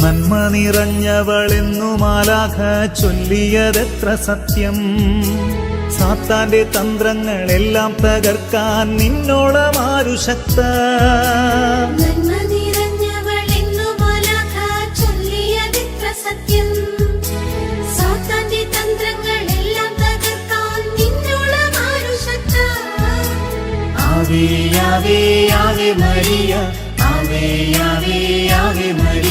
നന്മ നിറഞ്ഞവളെന്നു മാലാഖ ചൊല്ലിയതെത്ര സത്യം. സാത്താന്റെ തന്ത്രങ്ങളെല്ലാം തകർക്കാൻ നിന്നോളം ആരു ശക്ത. നന്മ നിറഞ്ഞവളെന്നു മാലാഖ ചൊല്ലിയതെത്ര സത്യം. സാത്താന്റെ തന്ത്രങ്ങളെല്ലാം തകർക്കാൻ നിന്നോളം ആരു ശക്ത. ആവേ ആവേ ആവേ മരിയ, ആവേ ആവേ ആവേ മരിയ.